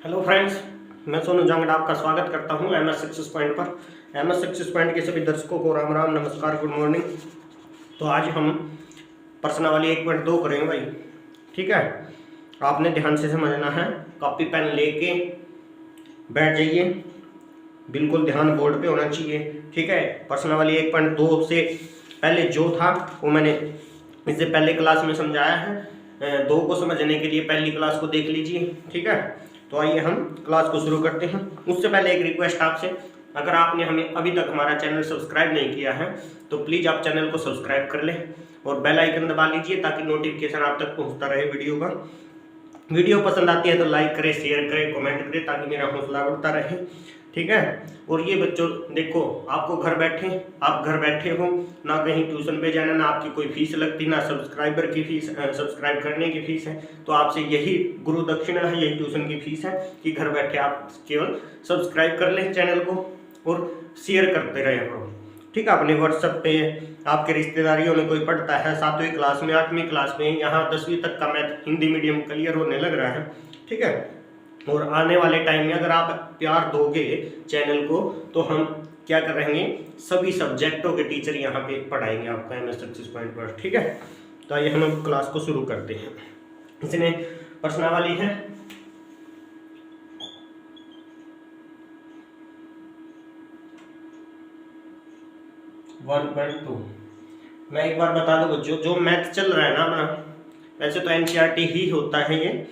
Hello friends, मैं सोनू जांगड़ा आपका स्वागत करता हूं एमएस सक्सेस पॉइंट पर। एमएस सक्सेस पॉइंट के सभी दर्शकों को राम राम, नमस्कार, गुड मॉर्निंग। तो आज हम प्रश्नावली 1.2 करेंगे भाई। ठीक है, आपने ध्यान से समझना है। कॉपी पेन लेके बैठ जाइए, बिल्कुल ध्यान बोर्ड पे होना चाहिए। ठीक है, प्रश्नावली 1.2 से पहले जो था वो मैंने इससे पहले क्लास में समझाया है। 2 को समझने के लिए पहली क्लास को देख लीजिए। ठीक है, तो आइए हम क्लास को शुरू करते हैं। उससे पहले एक रिक्वेस्ट आपसे, अगर आपने हमें अभी तक हमारा चैनल सब्सक्राइब नहीं किया है तो प्लीज़ आप चैनल को सब्सक्राइब कर लें और बेल आइकन दबा लीजिए ताकि नोटिफिकेशन आप तक पहुंचता रहे वीडियो का। वीडियो पसंद आती है तो लाइक करें, शेयर करें, कमेंट करें ताकि मेरा हौसला बढ़ता रहे। ठीक है, और ये बच्चों देखो, आपको आप घर बैठे हो, ना कहीं ट्यूशन पे जाना, ना आपकी कोई फीस लगती, ना सब्सक्राइबर की फीस, सब्सक्राइब करने की फीस है। तो आपसे यही गुरु दक्षिणा है, यही ट्यूशन की फीस है कि घर बैठे आप केवल सब्सक्राइब कर लें चैनल को और शेयर करते रहे करो। ठीक है, अपने व्हाट्सएप पे आपके रिश्तेदारियों में कोई पढ़ता है 7वीं क्लास में, 8वीं क्लास में, यहाँ 10वीं तक का मैथ हिंदी मीडियम क्लियर होने लग रहा है। ठीक है, और आने वाले टाइम में अगर आप प्यार दोगे चैनल को तो हम क्या करेंगे, सभी सब्जेक्टों के टीचर यहाँ पे पढ़ाएंगे आपका एमएस सक्सेस पॉइंट पर। ठीक है, तो आइए हम अब क्लास को शुरू करते हैं। इसमें प्रश्नावली है 1.2। मैं एक बार बता दूं, जो मैथ चल रहा है ना अपना, वैसे तो एनसीईआरटी ही होता है, ये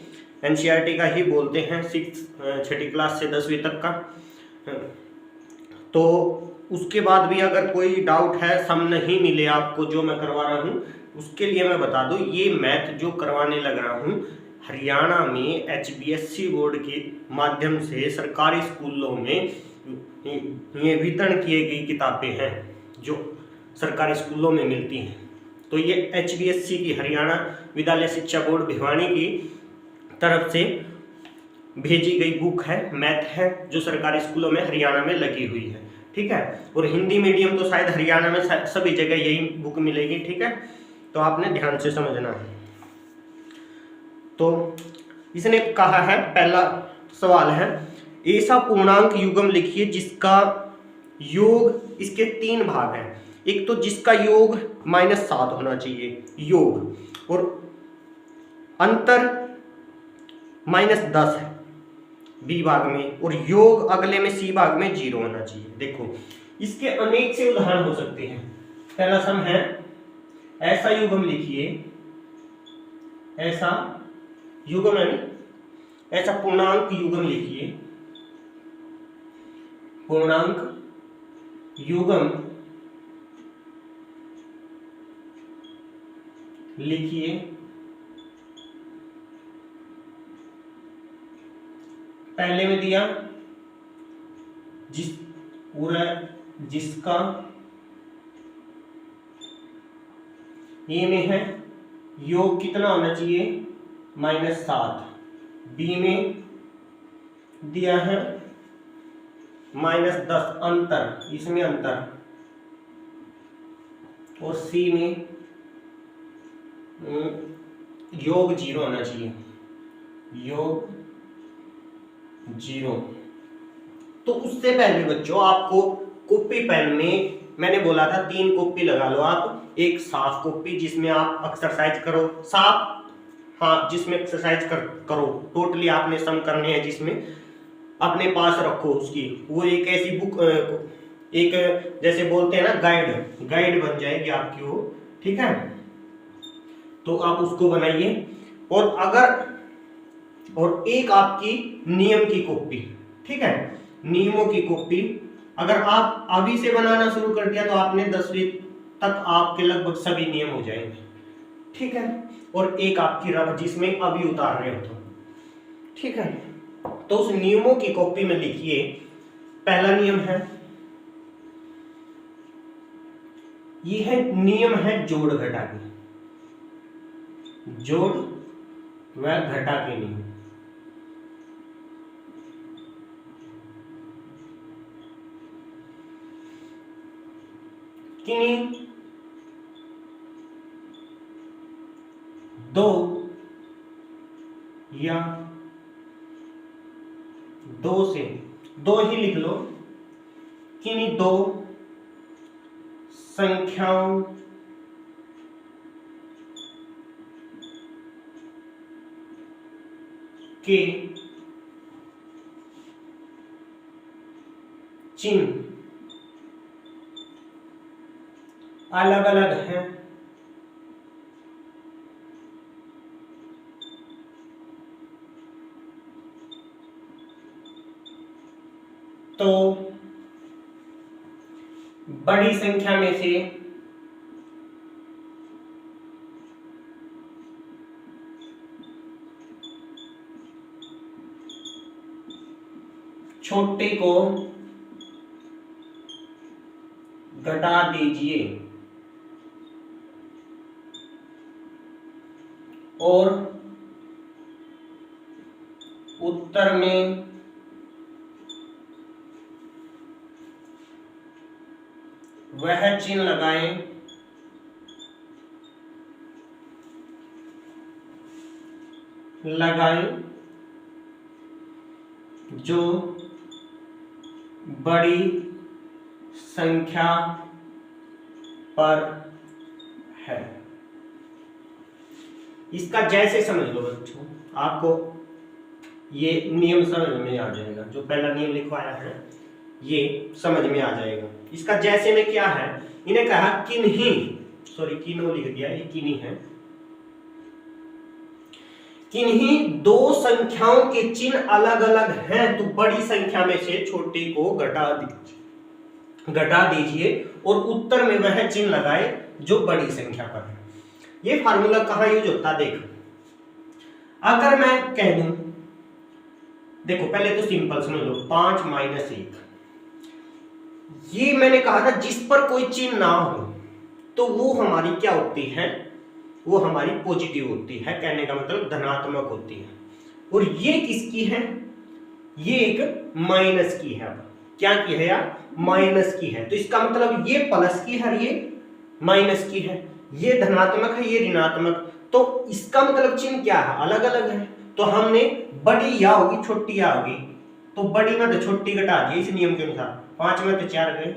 एनसीईआरटी का ही बोलते हैं, 6ठी क्लास से 10वीं तक का। तो उसके बाद भी अगर कोई डाउट है, सम नहीं मिले आपको जो मैं करवा रहा हूँ, उसके लिए मैं बता दूं, ये मैथ जो करवाने लग रहा हूँ हरियाणा में एचबीएससी बोर्ड के माध्यम से सरकारी स्कूलों में ये वितरण किए गई किताबें हैं जो सरकारी स्कूलों में मिलती हैं। तो ये एचबीएससी की, हरियाणा विद्यालय शिक्षा बोर्ड भिवानी की तरफ से भेजी गई बुक है, मैथ है, जो सरकारी स्कूलों में हरियाणा में लगी हुई है। ठीक है, और हिंदी मीडियम तो शायद हरियाणा में सभी जगह यही बुक मिलेगी। ठीक है, तो आपने ध्यान से समझना है। तो इसने कहा है, पहला सवाल है, ऐसा पूर्णांक युग्म लिखिए जिसका योग, इसके 3 भाग हैं। एक तो जिसका योग -7 होना चाहिए योग, और अंतर -10 है बी भाग में, और योग अगले में सी भाग में 0 होना चाहिए। देखो, इसके अनेक से उदाहरण हो सकते हैं। पहला सम है, ऐसा युग्म लिखिए, ऐसा युग्म यानी ऐसा पूर्णांक युग्म लिखिए, पूर्णांक युग्म लिखिए पहले में दिया जिसका ए में है योग कितना होना चाहिए -7, बी में दिया है -10 अंतर, इसमें अंतर, और सी में योग 0 होना चाहिए, योग 0। तो उससे पहले बच्चों आपको कॉपी पेन में मैंने बोला था 3 कॉपी लगा लो आप। एक साफ कॉपी जिसमें आप एक्सरसाइज करो, साफ, हाँ, जिसमें एक्सरसाइज करो, टोटली आपने सम करने हैं, जिसमें अपने पास रखो उसकी, वो एक ऐसी बुक, एक जैसे बोलते हैं ना गाइड बन जाएगी आपकी वो। ठीक है, तो आप उसको बनाइए, और एक आपकी नियम की कॉपी। ठीक है, नियमों की कॉपी अगर आप अभी से बनाना शुरू कर दिया तो आपने 10वीं तक आपके लगभग सभी नियम हो जाएंगे। ठीक है, और एक आपकी रफ जिसमें अभी उतार रहे हो तो। ठीक है, तो उस नियमों की कॉपी में लिखिए, पहला नियम है, ये है नियम है जोड़ घटा के, जोड़ व घटा के नियम। किन्हीं 2 या 2 से, 2 ही लिख लो, किन्हीं 2 संख्याओं के चिन्ह अलग अलग हैं तो बड़ी संख्या में से छोटे को घटा दीजिए और उत्तर में वह चिन्ह लगाएं जो बड़ी संख्या पर है। इसका जैसे समझ लो बच्चों, आपको ये नियम समझ में आ जाएगा। जो पहला नियम लिखवाया है ये समझ में आ जाएगा। इसका जैसे में क्या है, इन्हें कहा किन्हीं, सॉरी किन्हों लिख दिया, ये किन्हीं है, किन्हीं 2 संख्याओं के चिन्ह अलग अलग हैं तो बड़ी संख्या में से छोटी को घटा दीजिए और उत्तर में वह चिन्ह लगाए जो बड़ी संख्या पर है। ये फार्मूला कहां यूज होता है, देख, अगर मैं कह दूं, देखो पहले तो सिंपल समझ लो, 5 - 1, ये मैंने कहा था जिस पर कोई चिन्ह ना हो तो वो हमारी क्या होती है, वो हमारी पॉजिटिव होती है, कहने का मतलब धनात्मक होती है। और ये किसकी है, ये एक माइनस की है। अब क्या की है यार, माइनस की है, तो इसका मतलब ये प्लस की है, ये माइनस की है, ये धनात्मक है, ये ऋणात्मक, तो इसका मतलब चिन्ह क्या है, अलग अलग है। तो हमने बड़ी या होगी छोटी या होगी, तो बड़ी में तो छोटी घटा दी इस नियम के अनुसार। 5 में तो 4 गए,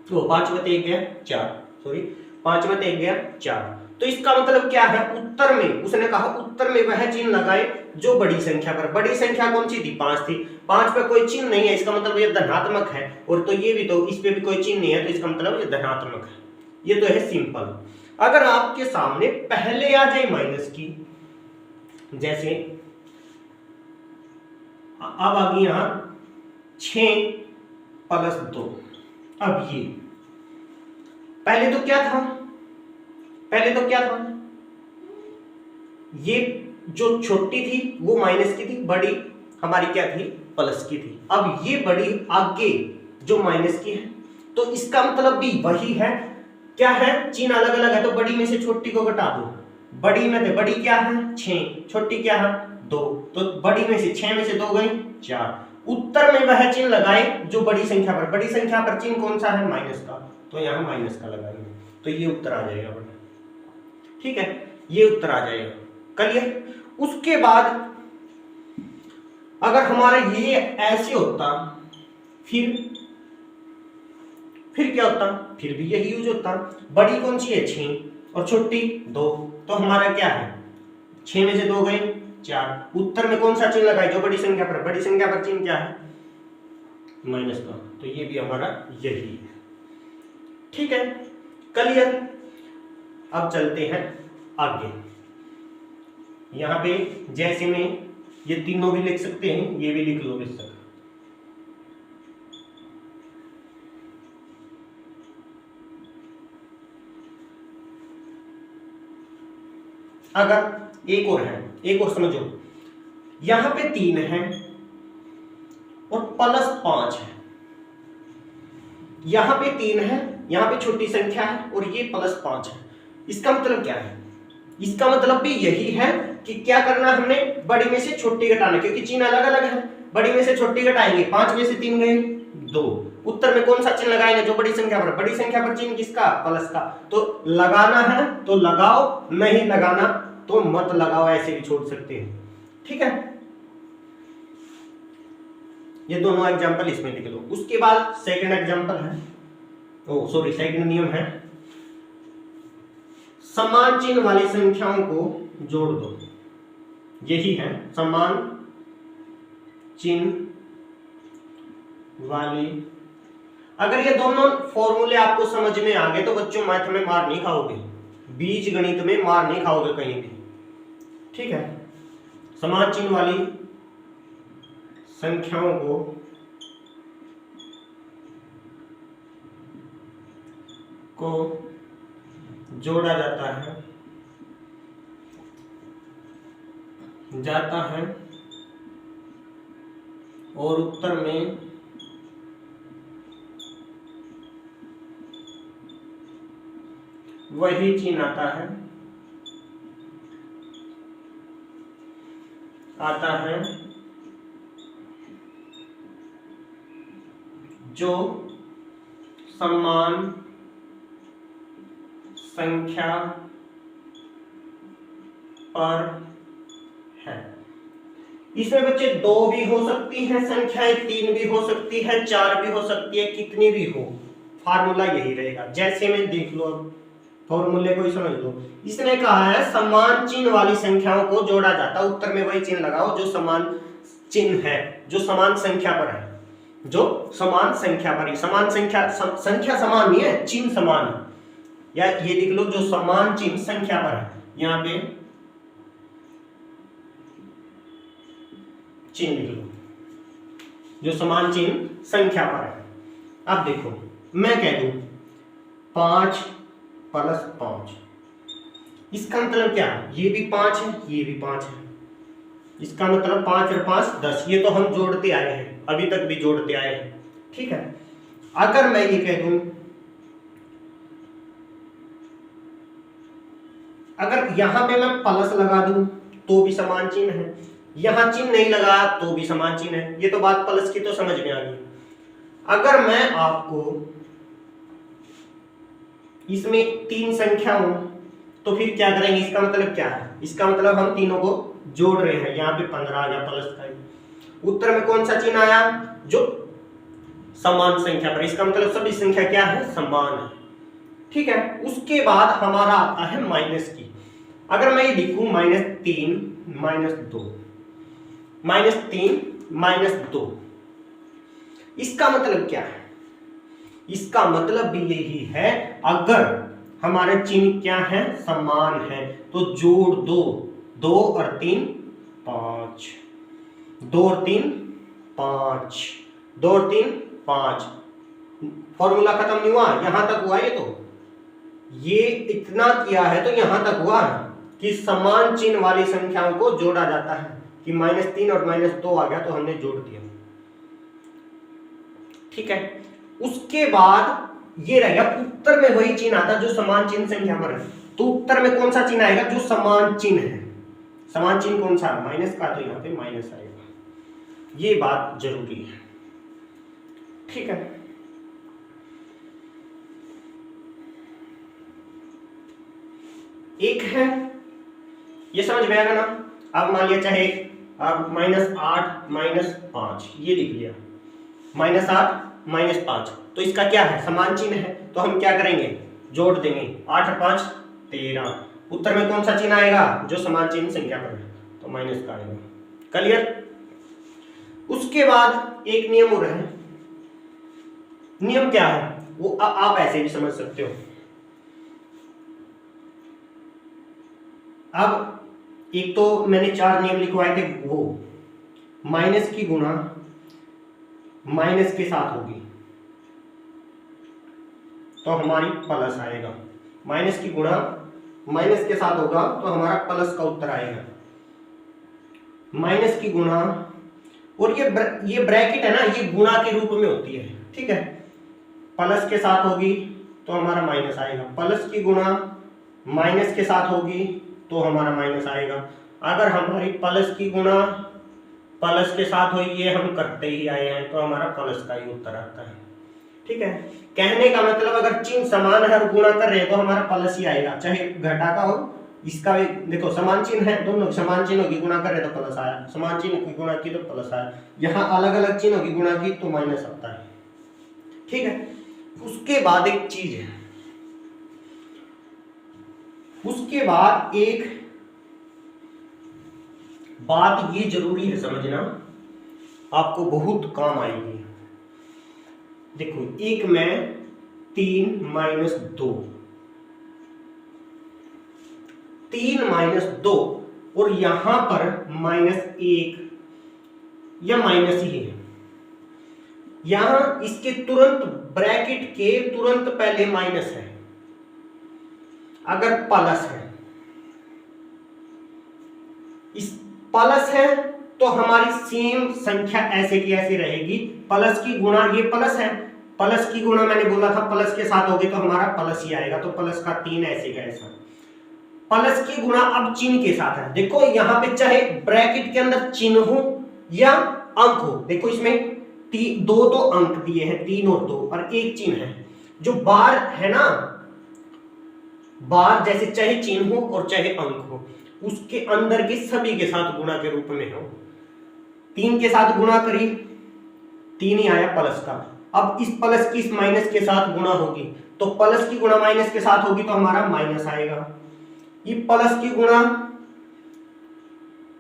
तो 5 में तो 1 गया 4, सॉरी 5 में तो 1 गया 4। तो इसका मतलब क्या है, उत्तर में उसने कहा उत्तर में वह चिन्ह लगाए जो बड़ी संख्या पर, बड़ी संख्या कौन सी थी, 5 थी, 5 पे कोई चिन्ह नहीं है, इसका मतलब ये धनात्मक है। और तो ये भी, तो इस पे भी कोई चिन्ह नहीं है, तो इसका मतलब ये धनात्मक है। ये तो है सिंपल। अगर आपके सामने पहले आ जाए माइनस की, जैसे अब आ गई यहां 6 + 2, अब ये पहले तो क्या था, ये जो छोटी थी वो माइनस की थी, बड़ी हमारी क्या थी, प्लस की थी। अब ये बड़ी आगे जो माइनस की है, तो इसका मतलब भी वही है, क्या है, चिन्ह अलग अलग है, तो बड़ी में से छोटी को घटा दो। बड़ी में से बड़ी क्या है 6, छोटी क्या है 2, तो बड़ी में से 6 में से 2 गई 4। उत्तर में वह चिन्ह लगाए जो बड़ी संख्या पर, बड़ी संख्या पर चिन्ह कौन सा है, माइनस का, तो यहां माइनस का लगाएंगे, तो ये उत्तर आ जाएगा बड़ा। ठीक है, ये उत्तर आ जाएगा, क्लियर। उसके बाद अगर हमारा ये ऐसे होता, फिर क्या होता, फिर भी यही यूज होता। बड़ी कौन सी है 6 और छोटी 2, तो हमारा क्या है 6 में से 2 गए 4। उत्तर में कौन सा चिन्ह लगाए, जो बड़ी संख्या पर, बड़ी संख्या पर चिन्ह क्या है, माइनस का, तो ये भी हमारा यही है। ठीक है, क्लियर। अब चलते हैं आगे। यहां पे जैसे में ये तीनों भी लिख सकते हैं, ये भी लिख लो बेशक। अगर एक और है, एक और समझो, यहां पे 3 है और +5 है, यहां पे 3 है, यहां पे छोटी संख्या है और ये +5 है। इसका मतलब क्या है, इसका मतलब भी यही है कि क्या करना, हमने बड़ी में से छोटी घटाना, क्योंकि चिन्ह अलग अलग है, बड़ी में से छोटी घटाएंगे, 5 में से 3 गए 2। उत्तर में कौन सा चिन्ह लगाएंगे, जो बड़ी संख्या पर, बड़ी संख्या पर चिन्ह किसका, प्लस का। तो लगाना है तो लगाओ, नहीं लगाना तो मत लगाओ, ऐसे भी छोड़ सकते हैं। ठीक है, ये दोनों एग्जाम्पल इसमें लिख लो। उसके बाद सेकंड एग्जाम्पल है, सेकंड नियम है, समान चिन्ह वाली संख्याओं को जोड़ दो। यही है समान चिन्ह वाली। अगर ये दोनों फॉर्मूले आपको समझ में आ गए तो बच्चों मैथ में मार नहीं खाओगे, बीज गणित में मार नहीं खाओगे कहीं भी। ठीक है, समान चिन्ह वाली संख्याओं को जोड़ा जाता है और उत्तर में वही चिन्ह आता है जो समान संख्या पर है। इसमें बच्चे 2 भी हो सकती है संख्याएं, 3 भी हो सकती है, 4 भी हो सकती है, कितनी भी हो, फार्मूला यही रहेगा। जैसे में देख लो, अब फॉर्मूले को ही समझ लो। इसने कहा है समान चिन्ह वाली संख्याओं को जोड़ा जाता है, उत्तर में वही चिन्ह लगाओ जो समान चिन्ह है, जो समान संख्या पर है, जो समान संख्या पर है। समान संख्या समान नहीं है, चिन्ह समान है, या ये लिख लो जो समान चिन्ह संख्या पर है। यहां पे चिन्ह लिख लो, जो समान चिन्ह संख्या पर है। अब देखो, मैं कह दूं 5 + 5, इसका मतलब क्या है? ये भी 5 है, ये भी 5 है, इसका मतलब 5 और 5 10। ये तो हम जोड़ते आए हैं, अभी तक भी जोड़ते आए हैं। ठीक है, अगर मैं ये कह दूं, अगर यहां पे मैं प्लस लगा दूं तो भी समान चिन्ह है, यहां चिन्ह नहीं लगा तो भी समान चिन्ह है। ये तो बात प्लस की तो समझ में आ गई। अगर मैं आपको इसमें 3 संख्या हो तो फिर क्या करेंगे? इसका मतलब क्या है? इसका मतलब हम तीनों को जोड़ रहे हैं। यहाँ पे 15 आ गया प्लस का, उत्तर में कौन सा चिन्ह आया? जो समान संख्या पर। इसका मतलब सभी संख्या क्या है? समान है। ठीक है, उसके बाद हमारा आता है माइनस की। अगर मैं ये लिखूं -3 -2, -3 -2, इसका मतलब क्या है? इसका मतलब भी यही है, अगर हमारे चिन्ह क्या है? समान है, तो जोड़ दो। 2 और 3 5, 2 और 3 5, 2 और 3 5। फॉर्मूला खत्म नहीं हुआ, यहां तक हुआ। ये इतना किया है तो यहां तक हुआ कि समान चिन्ह वाली संख्याओं को जोड़ा जाता है, कि -3 और -2 आ गया तो हमने जोड़ दिया। ठीक है, उसके बाद ये रहेगा, उत्तर में वही चिन्ह आता जो समान चिन्ह संख्या पर है। तो उत्तर में कौन सा चिन्ह आएगा? जो समान चिन्ह है। समान चिन्ह कौन सा? माइनस का, तो यहाँ पे माइनस आएगा। ये बात जरूरी है। ठीक है, एक है, ये समझ में आएगा ना? अब मान लिया, चाहे अब -8 -5 ये लिख लिया, -8 -5, तो इसका क्या है? समान चिन्ह है, तो हम क्या करेंगे? जोड़ देंगे। 8 और 5 13। उत्तर में कौन सा चिन्ह आएगा? जो समान चिन्ह संख्या पर है, तो माइनस का आएगा। क्लियर? उसके बाद एक नियम और है। नियम क्या है वो आप ऐसे भी समझ सकते हो। अब एक तो मैंने 4 नियम लिखवाए थे, वो माइनस की गुणा माइनस के साथ होगी तो हमारी प्लस आएगा। माइनस की गुणा माइनस के साथ होगा तो हमारा प्लस का उत्तर आएगा। माइनस की गुणा, और ये ब्रैकेट है ना, ये गुणा के रूप में होती है। ठीक है, प्लस के साथ होगी तो हमारा माइनस आएगा, प्लस की गुणा माइनस के साथ होगी तो हमारा माइनस आएगा। अगर हमारी प्लस की गुणा प्लस के साथ हुई, ये हम करते ही आए हैं, तो हमारा प्लस का ही उत्तर आता है। ठीक है, कहने का मतलब अगर चिन्ह समान है और गुणा कर रहे हैं तो हमारा प्लस ही आएगा, चाहे घटा का हो इसका भी देखो समान चिन्ह है, दोनों समान चिन्हों की गुणा करे तो प्लस आया, समान चिन्ह की गुणा की तो प्लस आया, यहाँ अलग अलग चिन्हों की गुणा की तो माइनस आता है। ठीक है, उसके बाद एक चीज है, उसके बाद एक बात ये जरूरी है समझना, आपको बहुत काम आएगी। देखो एक में 3 माइनस 2, 3 माइनस 2 और यहां पर -1 या माइनस ही है, यहां इसके तुरंत ब्रैकेट के तुरंत पहले माइनस है। अगर प्लस है, इस प्लस है तो हमारी सेम संख्या ऐसे की ऐसे रहेगी, प्लस की गुणा, ये प्लस है, प्लस की गुणा मैंने बोला था प्लस के साथ होगी तो हमारा प्लस ही आएगा, तो प्लस का 3 ऐसे का ऐसा। प्लस की गुणा अब चिन्ह के साथ है, देखो यहां पे चाहे ब्रैकेट के अंदर चिन्ह हो या अंक हो, देखो इसमें 2 तो अंक दिए हैं, 3 और 2 और एक चिन्ह है। जो बार है ना, बार जैसे चाहे चिन्ह हो और चाहे अंक हो, उसके अंदर के सभी के साथ गुणा के रूप में हो। 3 के साथ गुणा करी, 3 ही आया प्लस का। अब इस प्लस की इस माइनस के साथ गुणा होगी तो प्लस की गुणा माइनस के साथ होगी तो हमारा माइनस आएगा। ये प्लस की गुणा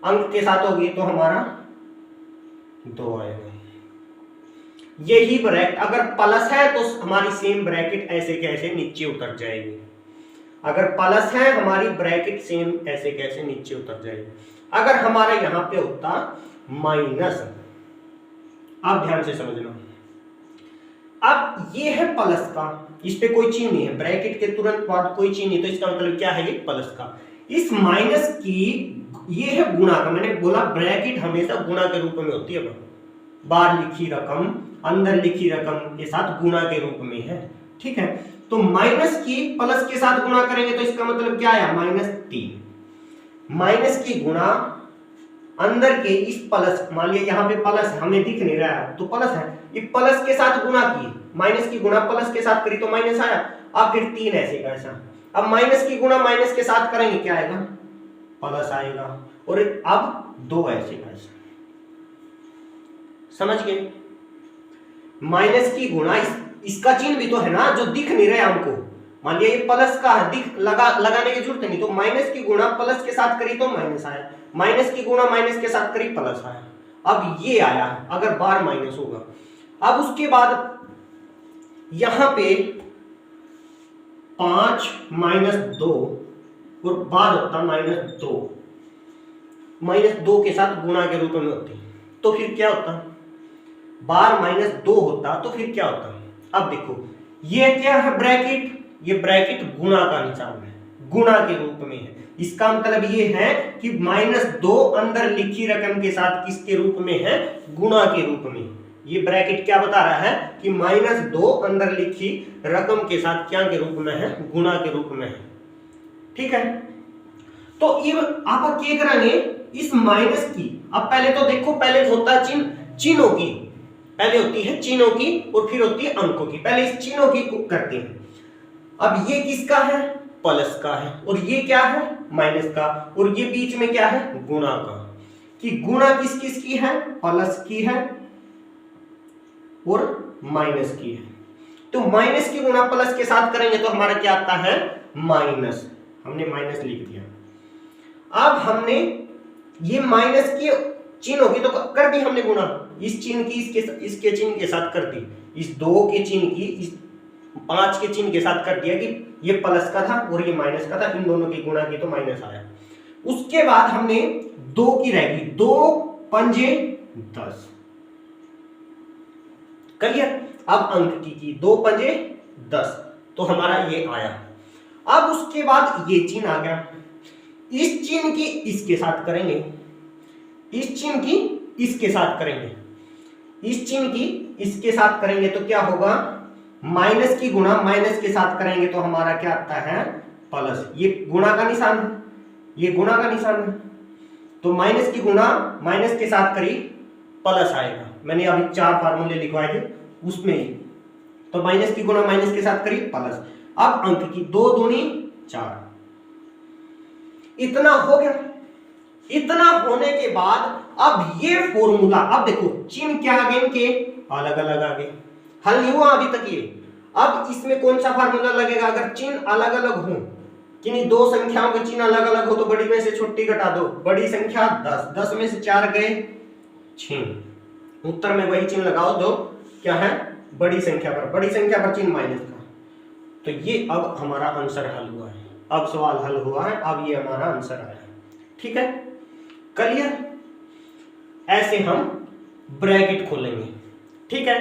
अंक के साथ होगी तो हमारा 2 आएगा। यही ब्रैकेट अगर प्लस है तो हमारी सेम ब्रैकेट ऐसे कैसे नीचे उतर जाएगी, अगर प्लस है हमारी ब्रैकेट सेम ऐसे कैसे नीचे उतर जाएगी। अगर हमारा यहां पे होता माइनस, आप ध्यान से समझना, अब ये है प्लस का, इस पे कोई चिन्ह नहीं है, ब्रैकेट के तुरंत बाद कोई चिन्ह नहीं, तो इसका मतलब क्या है, ये प्लस का। इस माइनस की ये है गुणा का, मैंने बोला ब्रैकेट हमेशा गुणा के रूप में होती है, बाहर लिखी रकम अंदर लिखी रकम के साथ गुणा के रूप में है। ठीक है, तो माइनस की प्लस के साथ गुणा करेंगे तो इसका मतलब क्या आया, -3। माइनस की गुणा अंदर के इस प्लस, मान लिया यहाँ पे प्लस हमें दिख नहीं रहा है तो प्लस है, ये प्लस के साथ गुणा की, माइनस की गुणा प्लस के साथ करी तो माइनस आया, अब फिर 3 ऐसे का ऐसा। अब माइनस की गुणा माइनस के साथ करेंगे क्या आएगा, प्लस आएगा, और अब 2 ऐसे का ऐसा। समझ गए, माइनस की गुणा इसका चिन्ह भी तो है ना जो दिख नहीं रहा हमको, मान लिया ये प्लस का है, दिख लगाने की जरूरत नहीं, तो माइनस की गुणा प्लस के साथ करी तो माइनस आया, माइनस की गुणा माइनस के साथ करी प्लस आया। अब ये आया अगर बार माइनस होगा। अब उसके बाद यहां पे 5 माइनस 2 और बार होता -2, -2 के साथ गुणा के रूप में होती, तो फिर क्या होता, बार -2 होता तो फिर क्या होता। अब देखो ये क्या है ब्रैकेट, ये ब्रैकेट गुणा का निशान है, गुणा के रूप में है, इसका मतलब ये है कि -2 अंदर लिखी रकम के साथ किसके रूप में है, गुणा के रूप में। ये ब्रैकेट क्या बता रहा है कि -2 अंदर लिखी रकम के साथ क्या के रूप में है, गुणा के रूप में है। ठीक है, तो ये आप क्या करेंगे, इस माइनस की, अब पहले तो देखो, पहले होता है चिन्हों की, पहले होती है चिन्हों की और फिर होती है अंकों की, पहले इस चिन्हों की करते हैं। अब ये किसका है, प्लस का है, और ये क्या है, माइनस का, और ये बीच में क्या है, गुणा का, कि गुणा किस किस की है, प्लस की है और माइनस की है। तो माइनस की गुणा प्लस के साथ करेंगे तो हमारा क्या आता है, माइनस, हमने माइनस लिख दिया। अब हमने ये माइनस की चिन्ह होगी तो कर दी हमने गुणा, इस चिन्ह की इसके चिन्ह के साथ कर दी, इस 2 के चिन्ह की इस 5 के चिन्ह के साथ कर दिया कि ये प्लस का था और ये माइनस का था, इन दोनों की गुणा की तो माइनस आया। उसके बाद हमने 2 की रहेगी, 2 पंजे 10 करिए। अब अंक की 2 पंजे 10 तो हमारा ये आया। अब उसके बाद ये चिन्ह आ गया, इस चिन्ह की इसके साथ करेंगे, इस चिन्ह की इसके साथ करेंगे, इस चिन्ह की इसके साथ करेंगे तो क्या होगा, माइनस की गुणा माइनस के साथ करेंगे तो हमारा क्या आता है, प्लस। ये गुणा का निशान है, ये गुणा का निशान है, तो माइनस की गुणा माइनस के साथ करी प्लस आएगा। मैंने अभी 4 फार्मूले लिखवाए थे उसमें ही, तो माइनस की गुणा माइनस के साथ करी प्लस। अब अंक की 2 दूनी 4, इतना हो गया। इतना होने के बाद अब ये फॉर्मूला, अब देखो चिन्ह क्या आगे इनके अलग अलग आगे, हल नहीं हुआ अभी तक ये। अब इसमें कौन सा फार्मूला लगेगा? अगर चिन्ह अलग अलग हो, किन्हीं दो संख्याओं के चिन्ह अलग अलग हो तो बड़ी में से छोटी घटा दो। बड़ी संख्या 10, 10 में से 4 गए 6, उत्तर में वही चिन्ह लगाओ जो क्या है बड़ी संख्या पर, बड़ी संख्या पर चिन्ह माइनस का। तो ये अब हमारा आंसर हल हुआ है, अब सवाल हल हुआ है, अब ये हमारा आंसर आया। ठीक है, क्लियर? ऐसे हम ब्रैकेट खोलेंगे। ठीक है,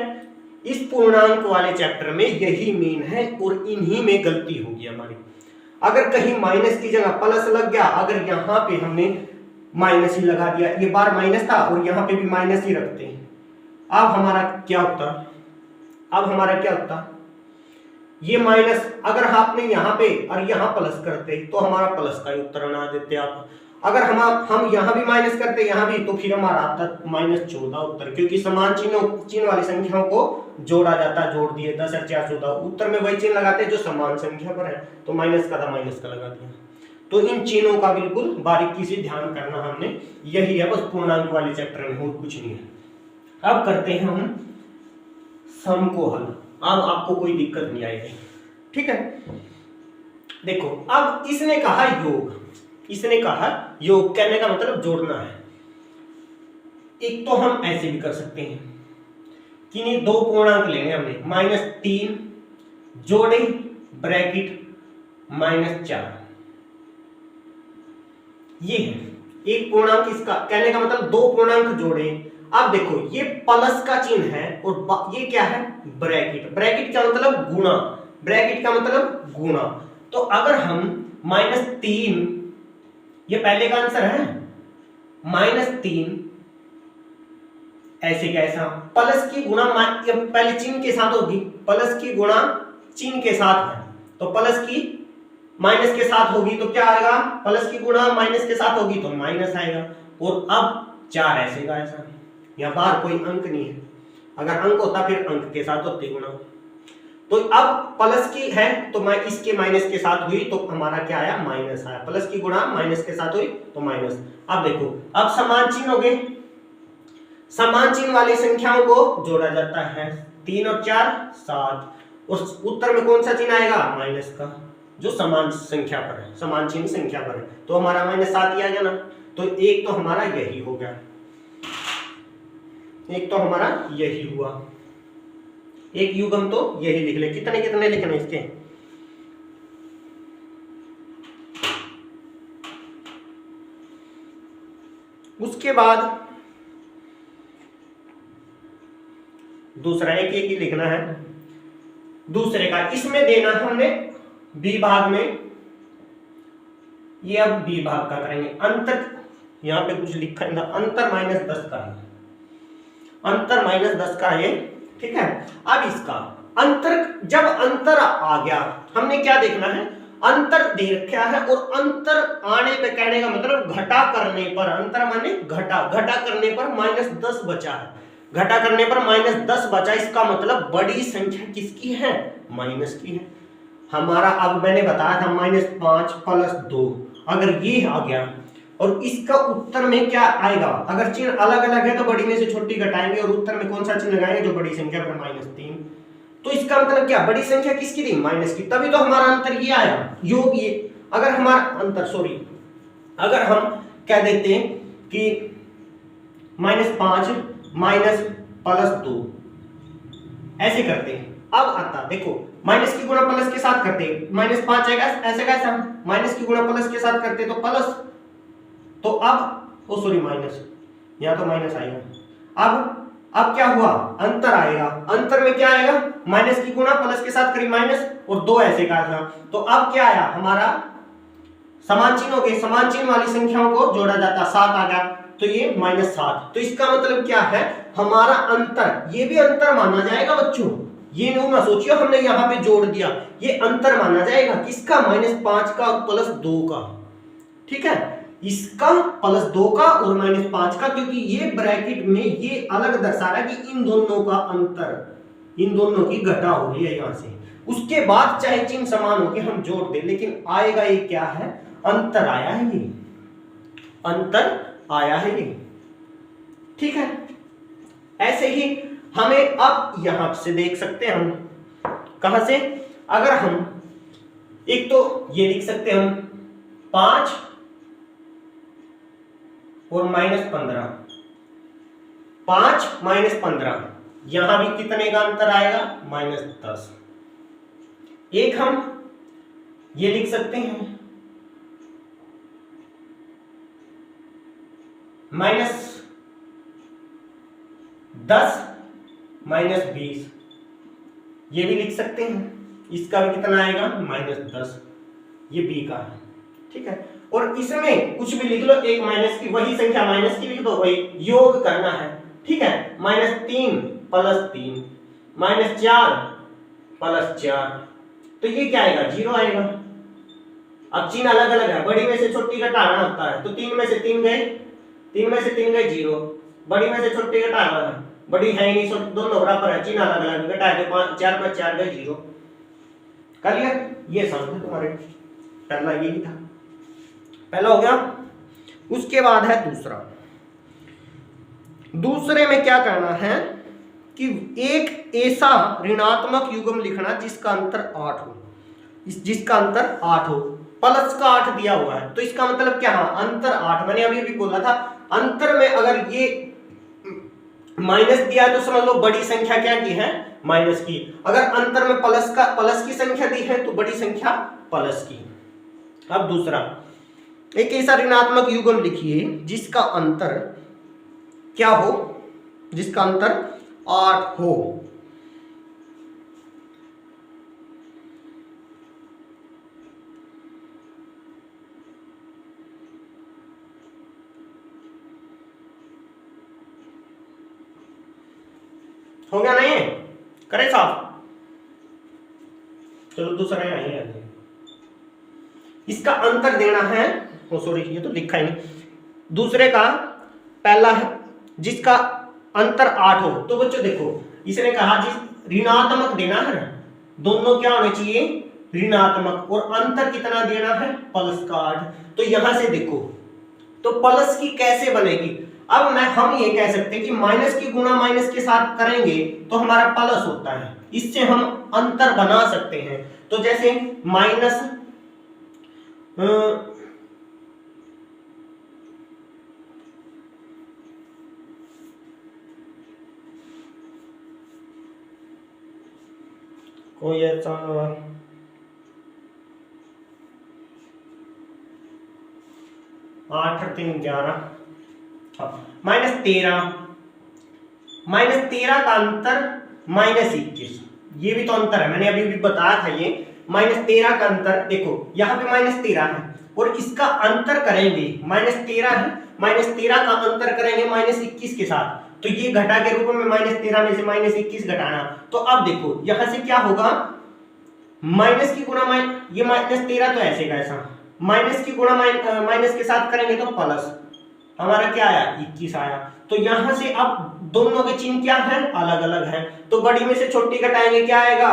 इस पूर्णांक वाले चैप्टर में यही मेन है और इन्हीं में गलती होगी हमारी। अगर कहीं माइनस की जगह प्लस लग गया, अगर यहाँ पे हमने माइनस ही लगा दिया, ये बार माइनस था और यहाँ पे भी माइनस ही रखते हैं, अब हमारा क्या होता? अब हमारा क्या होता? ये माइनस अगर आपने यहाँ पे और यहाँ प्लस करते तो हमारा प्लस का ही उत्तर बना देते आप। अगर हम यहाँ भी माइनस करते यहाँ भी, तो फिर हमारा आता -14 उत्तर, क्योंकि समान चिन्ह वाली संख्याओं को जोड़ा जाता, जोड़ दिए 10 और 4 14, उत्तर में वही चिन्ह लगाते जो समान संख्या पर है, तो माइनस का था माइनस का लगा दिया। तो इन चिन्हों का बिल्कुल बारीकी से ध्यान करना हमने, यही है बस पूर्णांक वाले चैप्टर में, और कुछ नहीं है। अब करते हैं हम सम को हल। अब आपको कोई दिक्कत नहीं आएगी। ठीक है, देखो अब इसने कहा योग, इसने कहा योग, कहने का मतलब जोड़ना है। एक तो हम ऐसे भी कर सकते हैं कि नहीं, दो पूर्णांक लेने हमने, -3 जोड़े ब्रैकेट -4, ये है एक पूर्णांक। इसका कहने का मतलब दो पूर्णांक जोड़े। अब देखो ये प्लस का चिन्ह है और ये क्या है ब्रैकेट, ब्रैकेट का मतलब गुणा, ब्रैकेट का मतलब गुणा। तो अगर हम -3, ये पहले का आंसर है, -3 ऐसे कैसा, प्लस की गुणा पहले चिन्ह के साथ होगी, प्लस की गुणा चिन्ह के साथ है, तो प्लस की माइनस के साथ होगी तो क्या आएगा, प्लस की गुणा माइनस के साथ होगी तो माइनस आएगा। और अब 4 ऐसे का ऐसा, यहाँ बाहर कोई अंक नहीं है, अगर अंक होता फिर अंक के साथ होते गुणा। तो अब प्लस की है तो मैं इसके माइनस के साथ हुई तो हमारा क्या आया, माइनस आया। प्लस की गुणा माइनस के साथ हुई तो माइनस। अब देखो अब समान चिन्ह हो गए, समान चिन्ह वाली संख्याओं को जोड़ा जाता है, 3 और 4 7, उस उत्तर में कौन सा चिन्ह आएगा, माइनस का, जो समान संख्या पर है, समान चिन्ह संख्या पर है, तो हमारा -7 ही आ गया ना। तो एक तो हमारा यही हो गया, एक तो हमारा यही हुआ, एक युग्म तो यही लिख ले। कितने कितने लिखने इसके, उसके बाद दूसरा एक ही लिखना है, दूसरे का इसमें देना हमने बी भाग में, ये अब बी भाग का करेंगे। अंतर यहां पे कुछ लिखा है, अंतर -10 का है, अंतर -10 का है, ठीक है। अब इसका अंतर, जब अंतर आ गया हमने क्या देखना है, अंतर दे रखा है और अंतर आने पे कहने का मतलब घटा करने पर, अंतर माने घटा, घटा करने पर -10 बचा है, घटा करने पर -10 बचा, इसका मतलब बड़ी संख्या किसकी है, माइनस की है हमारा। अब मैंने बताया था -5 + 2, अगर ये आ गया और इसका उत्तर में क्या आएगा, अगर चिन्ह अलग अलग है तो बड़ी में से छोटी घटाएंगे और उत्तर में कौन सा चिन्ह लगाएंगे, जो बड़ी संख्या पर -3। तो इसका मतलब क्या, बड़ी संख्या किसकी थी, माइनस की, तभी तो हमारा अंतर ये आया, योग ये। अगर हमारा अंतर अगर हम कह देते हैं कि -5 + 2 ऐसे करते हैं, अब आता देखो माइनस की गुणा प्लस के साथ करते, -5 आएगा ऐसे कैसा, माइनस की गुणा प्लस के साथ करते तो प्लस, तो अब माइनस, यहाँ तो माइनस आएगा। अब क्या हुआ, अंतर आएगा, अंतर में क्या आएगा, माइनस की गुणा प्लस के साथ करी माइनस और 2 ऐसे का था। तो अब क्या आया, हमारा समान चिन्ह हो गए, समान चिन्ह वाली संख्याओं को जोड़ा जाता, 7 आ गया, तो ये -7। तो इसका मतलब क्या है, हमारा अंतर, ये भी अंतर माना जाएगा बच्चों, ये नहीं ना सोचिए हमने यहाँ पे जोड़ दिया, ये अंतर माना जाएगा किसका, -5 का + 2 का, ठीक है, इसका +2 का और -5 का, क्योंकि ये ब्रैकेट में ये अलग दर्शा रहा है कि इन दोनों का अंतर, इन दोनों की घटा हो रही है यहाँ से। उसके बाद चाहे चिन्ह समान हो के हम जोड़ दे, लेकिन आएगा ये क्या है, अंतर आया है ये, अंतर आया है ये। ठीक है, ऐसे ही हमें अब यहां से देख सकते हैं हम, कहां से, अगर हम एक तो ये लिख सकते हैं हम 5 और -15, 5 - 15, यहां भी कितने का अंतर आएगा, -10। एक हम ये लिख सकते हैं -10 - 20, ये भी लिख सकते हैं, इसका भी कितना आएगा, -10, ये बी का है। ठीक है, और इसमें कुछ भी लिख लो, एक माइनस की वही संख्या माइनस की लिख दो, वही योग करना है। ठीक है, -3 + 3, -4 + 4, तो ये क्या आएगा, 0 आएगा। अब चिन्ह अलग अलग है, बड़ी में से छोटी घटाना होता है, तो 3 में से 3 गए, 3 में से 3 गए 0, बड़ी में से छोटी घटाना है, बड़ी है नहीं, दोनों बराबर है, चिन्ह अलग अलग, घटाए तो 4 + 4 गए 0। कर लिया, ये समझ तुम्हारे, पहला यही था, पहला हो गया। उसके बाद है दूसरा। दूसरे में क्या करना है कि एक ऐसा ऋणात्मक युग्म लिखना जिसका अंतर 8 हो, जिसका अंतर 8 हो, प्लस का 8 दिया हुआ है, तो इसका मतलब क्या है, अंतर 8। मैंने अभी भी बोला था, अंतर में अगर ये माइनस दिया है तो समझ लो बड़ी संख्या क्या की है, माइनस की। अगर अंतर में प्लस की संख्या दी है तो बड़ी संख्या प्लस की। अब दूसरा, एक ऐसा ऋणात्मक युग्म लिखिए जिसका अंतर क्या हो, जिसका अंतर 8 हो। हो गया नहीं, करे साहब, चलो दूसरा है, इसका अंतर देना है, ओ सॉरी ये तो लिखा ही नहीं। दूसरे का पहला है जिसका अंतर 8 हो, तो बच्चों देखो इसने कहा जिस ऋणात्मक देना है, दोनों क्या होने चाहिए, ऋणात्मक, और अंतर कितना देना है, प्लस का 8। तो यहां से देखो तो प्लस की कैसे बनेगी, अब हम ये कह सकते हैं कि माइनस की गुणा माइनस के साथ करेंगे तो हमारा प्लस होता है, इससे हम अंतर बना सकते हैं। तो जैसे माइनस कोई ऐसा -8 -13 का अंतर -21, ये भी तो अंतर है, मैंने अभी भी बताया था ये -13 का अंतर। देखो यहाँ पे -13 है और इसका अंतर करेंगे, -13 है, -13 का अंतर करेंगे -21 के साथ, तो ये घटा के रूप में -13 में से -21 घटाना। तो अब देखो यहाँ से क्या होगा, माइनस की गुणा ये -13 तो ऐसे का ऐसा, माइनस की गुणा माइनस के साथ करेंगे तो प्लस, हमारा क्या आया, 21 आया। तो यहां से अब दोनों के चिन्ह क्या है, अलग अलग है, तो बड़ी में से छोटी घटाएंगे क्या आएगा,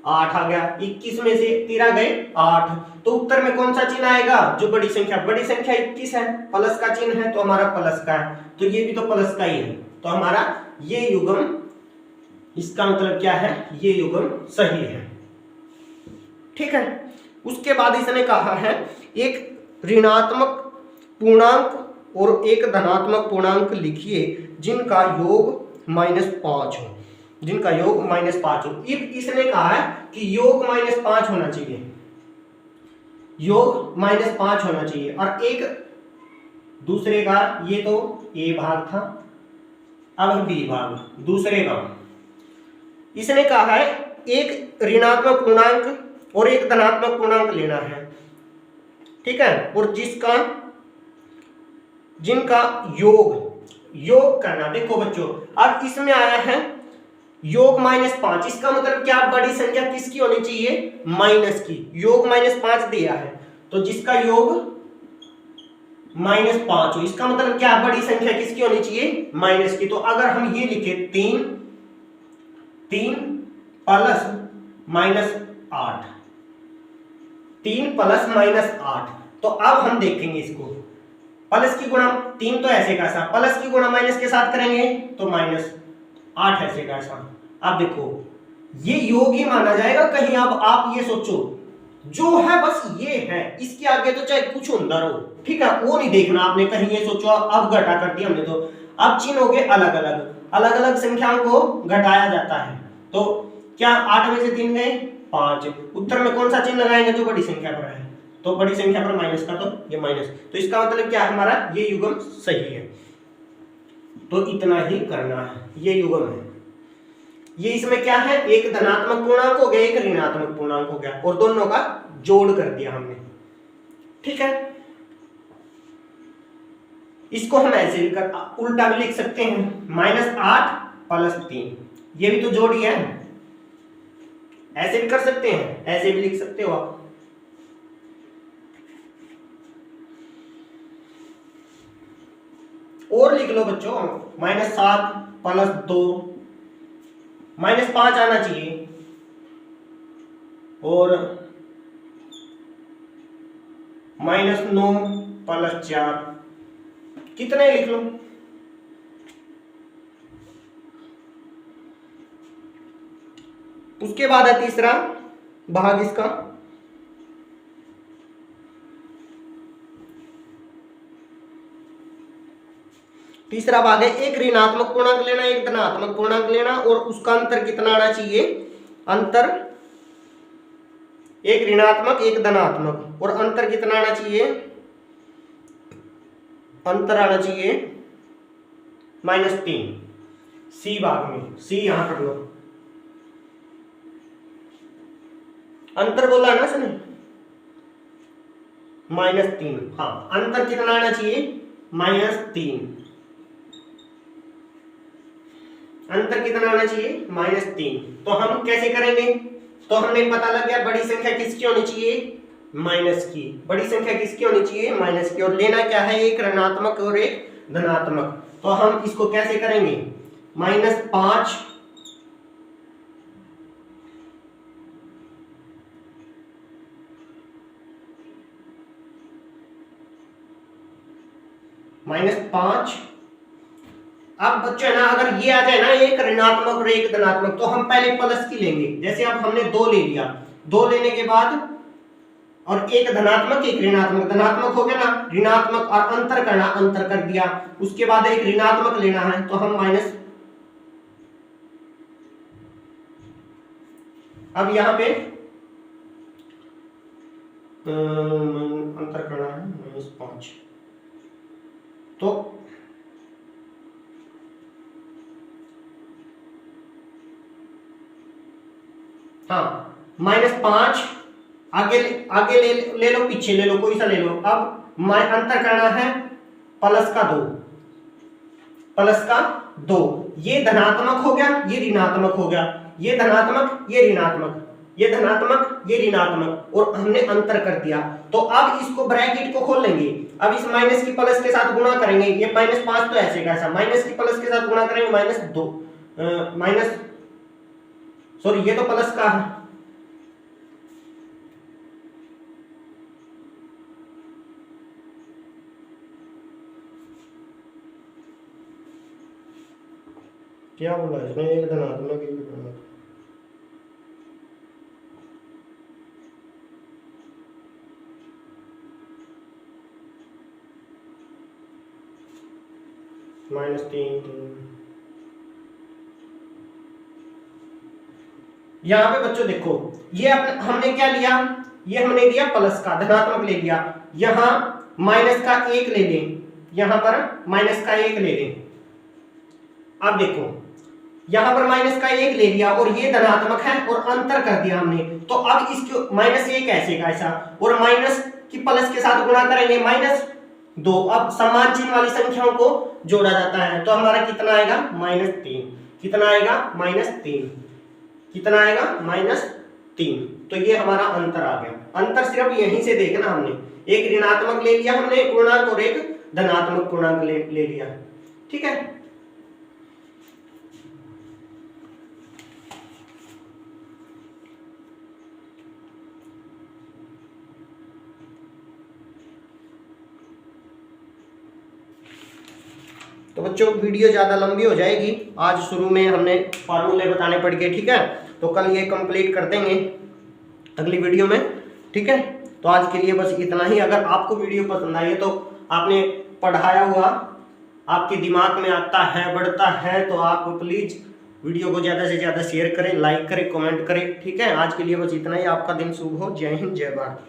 8 आ गया, 21 में से 13 गए 8, तो उत्तर में कौन सा चिन्ह आएगा, जो बड़ी संख्या 21 है, प्लस का चिन्ह है, तो हमारा प्लस का है, तो ये भी तो प्लस का ही है, तो हमारा ये युग्म, इसका मतलब क्या है, ये युग्म सही है। ठीक है, उसके बाद इसने कहा है एक ऋणात्मक पूर्णांक और एक धनात्मक पूर्णांक लिखिए जिनका योग -5 हो, जिनका योग -5 हो। इसने कहा है कि योग -5 होना चाहिए, योग -5 होना चाहिए, और एक दूसरे का, ये तो ए भाग था, अब बी भाग दूसरे का। इसने कहा है एक ऋणात्मक पूर्णांक और एक धनात्मक पूर्णांक लेना है, ठीक है, और जिनका योग करना। देखो बच्चों, अब इसमें आया है योग -5, इसका मतलब क्या, बड़ी संख्या किसकी होनी चाहिए, माइनस की, योग -5 दिया है, तो जिसका योग -5 हो, इसका मतलब क्या, बड़ी संख्या किसकी होनी चाहिए, माइनस की। तो अगर हम ये लिखे 3 + -8, 3 प्लस माइनस 8। तो अब हम देखेंगे इसको, प्लस की गुणा 3 तो ऐसे का ऐसा, प्लस की गुणा माइनस के साथ करेंगे तो माइनस 8 ऐसे का ऐसा। अब देखो ये योग ही माना जाएगा कहीं। अब आप ये सोचो जो है बस ये है, इसके आगे तो चाहे कुछ होता रहो, ठीक है, वो नहीं देखना आपने। कहीं ये सोचो अब घटा कर दिया हमने, तो अब चिन्ह हो गए अलग अलग, अलग अलग संख्याओं को घटाया जाता है। तो क्या 8 में से 3 गए 5, उत्तर में कौन सा चिन्ह लगाएंगे जो बड़ी संख्या पर है, तो बड़ी संख्या पर माइनस का, तो ये माइनस। तो इसका मतलब क्या है, हमारा ये युग्म सही है। तो इतना ही करना है, ये युग्म है। ये इसमें क्या है, एक धनात्मक पूर्णांक हो गया, एक ऋणात्मक पूर्णांक हो गया, और दोनों का जोड़ कर दिया हमने, ठीक है। इसको हम ऐसे भी उल्टा भी लिख सकते हैं, -8 प्लस 3, ये भी तो जोड़ ही है। ऐसे भी कर सकते हैं, ऐसे भी लिख सकते हो आप। और लिख लो बच्चों, -7 प्लस 2, -5 आना चाहिए, और -9 प्लस 4, कितने लिख लो। उसके बाद है तीसरा भाग इसका, तीसरा भाग है एक ऋणात्मक पूर्णांक लेना, एक धनात्मक पूर्णांक लेना, और उसका अंतर कितना आना चाहिए, अंतर एक ऋणात्मक एक धनात्मक, और अंतर कितना आना चाहिए, अंतर आना चाहिए -3। सी भाग में, सी यहां कर लो, अंतर बोला ना सर, -3। हाँ, अंतर कितना आना चाहिए, -3। अंतर कितना आना चाहिए, -3। तो हम कैसे करेंगे, तो हमें पता लग गया बड़ी संख्या किसकी होनी चाहिए, माइनस की। बड़ी संख्या किसकी होनी चाहिए, माइनस की। और लेना क्या है, एक ऋणात्मक और एक धनात्मक। तो हम इसको कैसे करेंगे, -5 -5। अब बच्चों है ना, अगर ये आ जाए ना एक ऋणात्मक और एक धनात्मक, तो हम पहले प्लस की लेंगे। जैसे अब हमने 2 ले लिया, 2 लेने के बाद और एक धनात्मक एक ऋणात्मक, धनात्मक हो गया ना, ऋणात्मक और अंतर करना, अंतर कर दिया। उसके बाद एक ऋणात्मक लेना है, तो हम माइनस, अब यहां पे अंतर करना है -5, तो हाँ -5, आगे आगे ले लो, पीछे ले लो, कोई सा ले लो। अब अंतर करना है प्लस का 2, प्लस का 2। ये धनात्मक हो गया, ये ऋणात्मक हो गया, ये धनात्मक ये ऋणात्मक, ये धनात्मक ये ऋणात्मक, और हमने अंतर कर दिया। तो अब इसको ब्रैकेट को खोल लेंगे। अब इस माइनस की प्लस के साथ गुणा करेंगे, ये -5 तो ऐसे का ऐसा, माइनस की प्लस के साथ गुणा करेंगे, -2 माइनस, सॉरी ये तो प्लस का है, क्या बोला इसने, एक धनात्मक एक ऋणात्मक, -3। यहां पे बच्चों देखो, ये हमने क्या लिया, ये हमने लिया प्लस का, धनात्मक ले लिया। यहां माइनस का 1 ले लें, यहां पर माइनस का 1 ले लें। अब देखो यहां पर माइनस का 1 ले लिया, और ये धनात्मक है, और अंतर कर दिया हमने। तो अब इसको -1 ऐसे का ऐसा, और माइनस की प्लस के साथ गुणा करेंगे, -2। अब समान चिन्ह वाली संख्याओं को जोड़ा जाता है, तो हमारा कितना आएगा, -3। कितना आएगा, -3। कितना आएगा, -3। तो ये हमारा अंतर आ गया। अंतर सिर्फ यहीं से देखना हमने, एक ऋणात्मक ले लिया हमने पूर्णांक, और एक धनात्मक पूर्णांक ले लिया, ठीक है। तो बच्चों वीडियो ज़्यादा लंबी हो जाएगी, आज शुरू में हमने फार्मूले बताने पड़ गए, ठीक है। तो कल ये कंप्लीट कर देंगे अगली वीडियो में, ठीक है। तो आज के लिए बस इतना ही। अगर आपको वीडियो पसंद आई है तो आपने पढ़ाया हुआ आपके दिमाग में आता है, बढ़ता है, तो आप प्लीज़ वीडियो को ज़्यादा से ज़्यादा शेयर करें, लाइक करें, कमेंट करें, ठीक है। आज के लिए बस इतना ही। आपका दिन शुभ हो। जय हिंद, जय भारत।